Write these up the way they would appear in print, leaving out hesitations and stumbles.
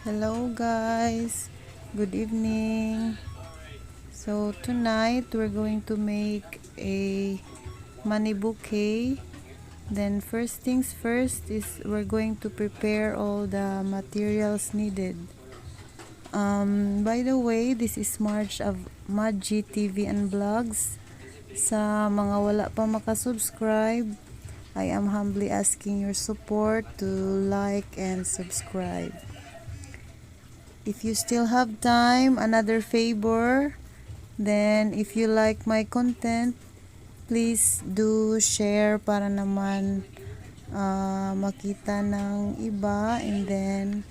Hello guys, good evening. So tonight we're going to make a money bouquet. Then first things first is we're going to prepare all the materials needed. By the way, this is March of Madji TV and Vlogs. Sa mga wala pa makasubscribe, I am humbly asking your support to like and subscribe. If you still have time, another favor, then if you like my content, please do share para naman makita ng iba, and then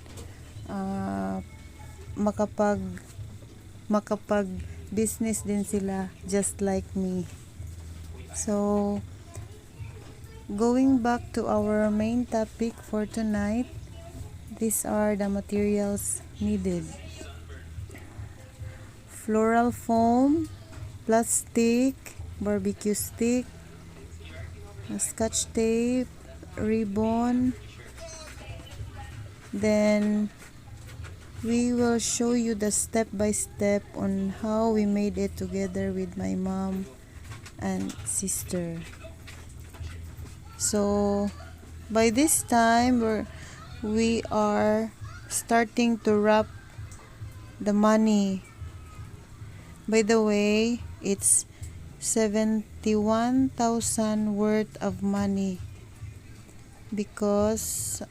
makapag business din sila just like me. So going back to our main topic for tonight, these are the materials needed: floral foam, plastic, barbecue stick, scotch tape, ribbon. Then we will show you the step by step on how we made it together with my mom and sister. So by this time we are starting to wrap the money. By the way, it's 71,000 worth of money because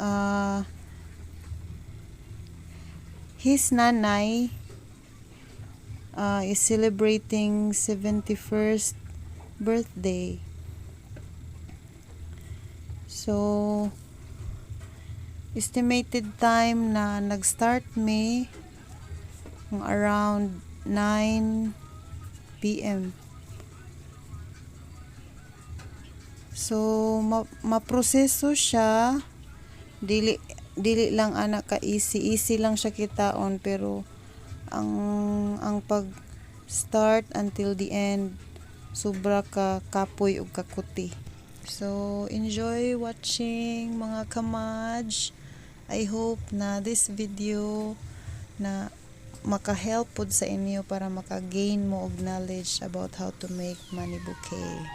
his nanay is celebrating 71st birthday. So estimated time na nag-start me around 9 p.m. So maproseso siya, dili lang anak ka easy lang siya kitaon, pero ang pag start until the end sobra ka kapoy ug kakuti. So enjoy watching mga kamaj. I hope na this video na maka-help pod sa inyo para maka-gain mo og knowledge about how to make money bouquet.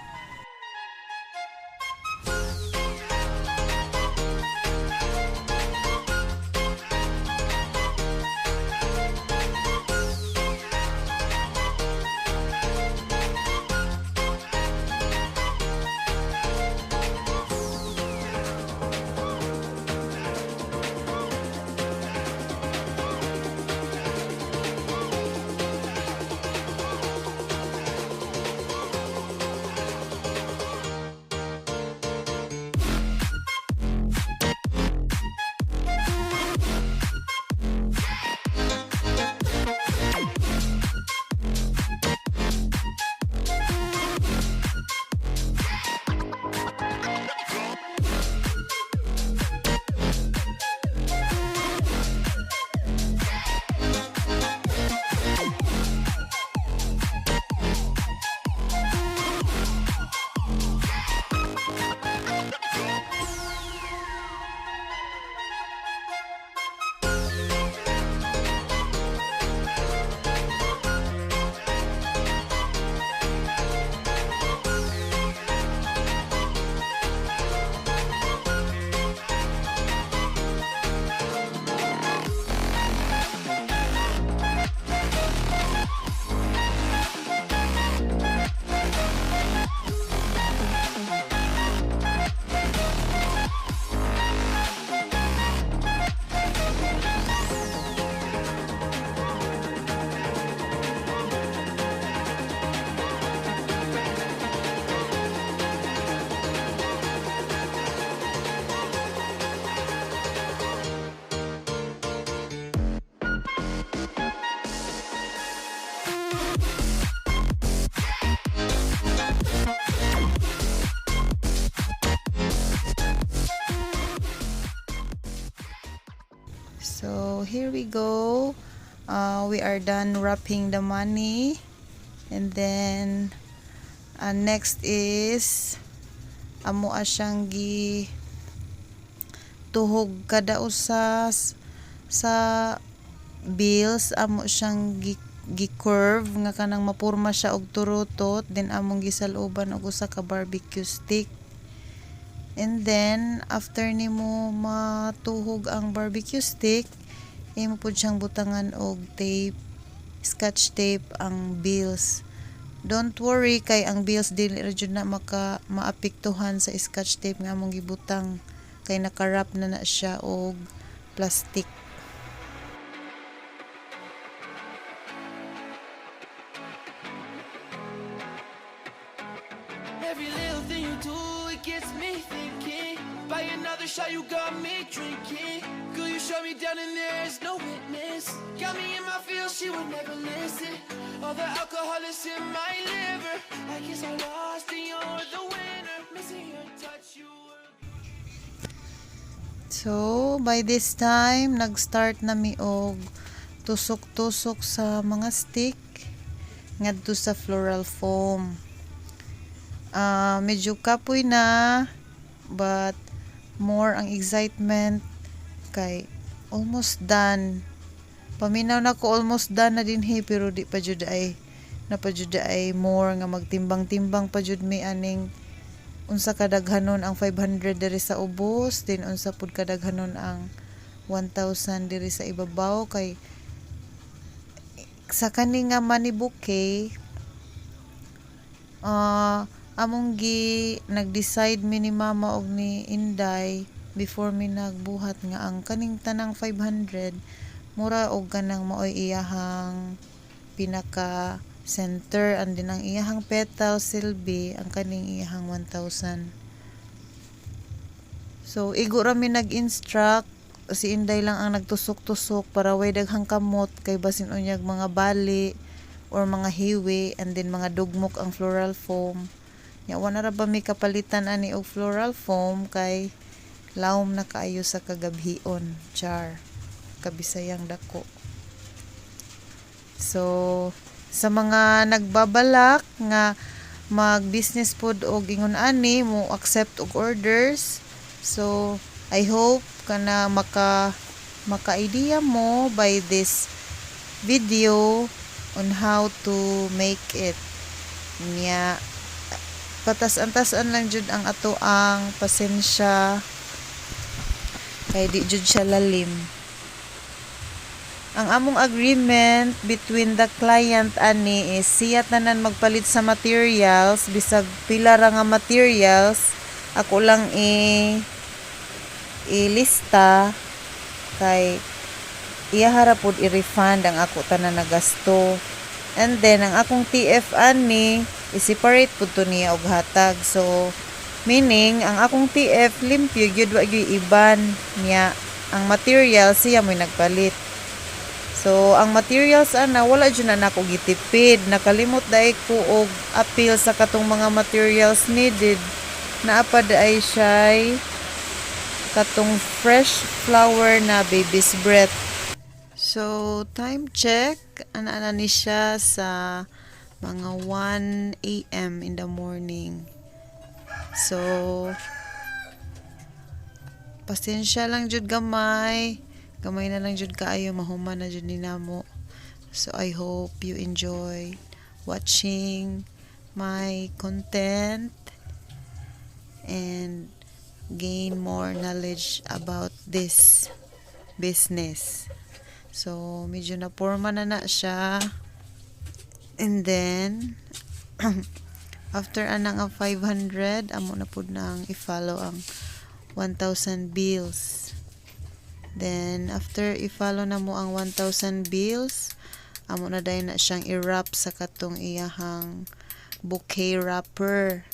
So here we go. We are done wrapping the money, and then next is amo asyang gi tuhog kada usas sa bills amo siyang gi-curve nga kanang mapurma siya og turutot, then among gisaluban og usa ka barbecue stick. And then after nimo matuhog ang barbecue stick, imo pud siyang butangan og tape, scotch tape ang bills. Don't worry kay ang bills dili ra jud na maapektuhan sa scotch tape nga among gibutang kay nakarap na siya og plastic. Every little thing you do, it gets me thinking. By another shot, you got me drinking. Girl, you shut me down and there's no witness. Got me in my feels, she would never listen. All the alcohol is in my liver. I guess I lost and you're the winner. Missing your touch, you were. So, by this time, nag-start na mi og tusok-tusok sa mga stick ngadto sa floral foam. Medyo kapoy na, but more ang excitement kay almost done. Paminaw na ko almost done na din pero di pa jud ay napajuda ay more nga magtimbang-timbang pa jud mi aning unsa kadaghanon ang 500 diri sa ubos, then unsa pud kadaghanon ang 1,000 diri sa ibabaw kay sa kani nga money bouquet among nag-decide mi ni mama og ni Inday before mi nagbuhat nga ang kaning tanang 500 mura og kanang maoy iyahang pinaka center and din ang iyahang petal silbi ang kaning iyahang 1,000. So igo ra mi nag-instruct, si Inday lang ang nagtusok-tusok para way daghang kamot kay basin unyag mga bali or mga hiwi and then mga dugmok ang floral foam. Nya wala ra ba mi kapalitan ani og floral foam kay lawom na kaayo sa kagabhion, char. Kabisayang dako. So sa mga nagbabalak nga mag-business pod og ingon ani mo accept og orders. So I hope kana maka-idea mo by this video on how to make it. Nya patas-antasan lang jud ang ato ang pasensya kay di jud siya lalim. Ang among agreement between the client ani is siya tanan magpalit sa materials, bisag pila ra nga materials ako lang ilista kay iya harapod i-refund ang ako tanan na gasto. And then ang akong TF ani i-separate pud to niya og hatag. So meaning ang akong TF limpyo gyud wa gyud iban niya. Ang materials siya mo'y nagpalit. So ang materials ana wala jud na nako gitipid. Nakalimot dai ko og appeal sa katong mga materials needed. Naapa daay siya katong fresh flower na baby's breath. So time check ana ni siya sa mga 1 AM in the morning. So pasensya lang jud gamay na lang jud kaayo, mahuman na jud ni namo. So I hope you enjoy watching my content and gain more knowledge about this business. So medyo na porma na siya. And then after anang ang 500 amo na pud nang i-follow ang 1,000 bills. Then after i-follow na mo ang 1,000 bills, amo na dayon na siyang i-wrap sa katong iyahang bouquet wrapper.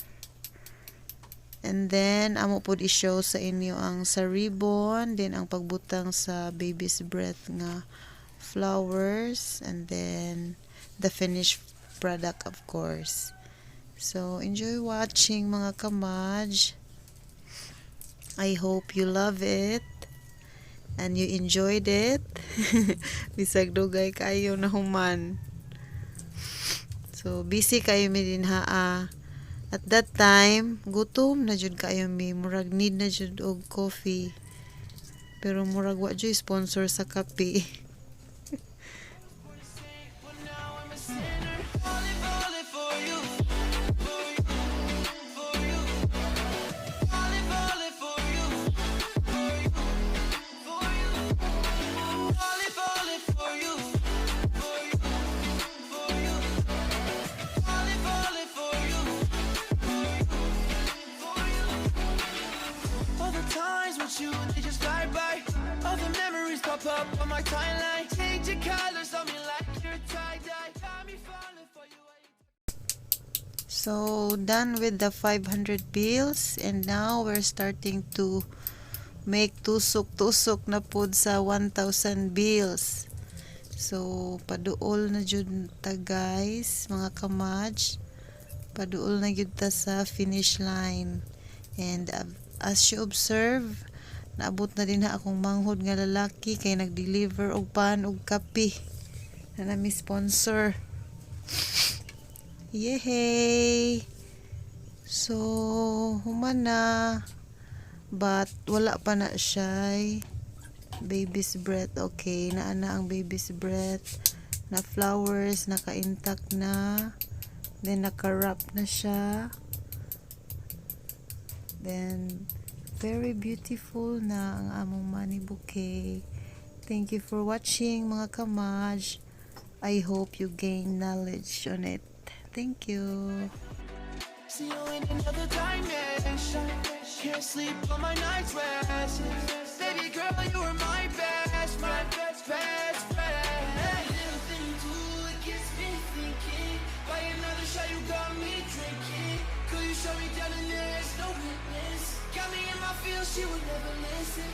And then amo pud i-show sa inyo ang sa ribbon, then ang pagbutang sa baby's breath nga flowers, and then the finished product of course. So enjoy watching mga kamaj. I hope you love it and you enjoyed it. Bisag dugay kayo na human. So busy kayo mi din haa. At that time gutom na jud kayo mi, murag need na jud og coffee. Pero murag wa joy sponsor sa kape. Well, now I'm a sinner. Falling, falling for you. For you. For you. Falling, falling for you. For you. For you. Falling, falling for you. For you. For you. Falling, falling for you. For you. For you. All the times with you, they just fly by. All the memories pop up on my timeline. Change your colors on me like you're tie-dye. Got me falling for you. So, done with the 500 bills and now we're starting to make tusok-tusok na pud sa 1,000 bills. So, paduol na jud ta guys, mga kamaj. Paduol na jud ta sa finish line. And as you observe, naabot na din na akong manghod nga lalaki kay nag-deliver og pan og kape na nami sponsor. Yehey! So, human na. But, wala pa na siya. Baby's breath. Okay, naana ang baby's breath. Na flowers, naka-intact na. Then, naka-wrap na siya. Then, very beautiful na ang among money bouquet. Thank you for watching, mga kamaj. I hope you gain knowledge on it. Thank you. See you in another dimension. Can't sleep on my night's rest. Baby girl, you were my best friend. Best friend. Little thing you do, it gets me thinking. By another shot, you got me drinking. Could you shut me down and there's no witness? Got me in my feels, she would never listen.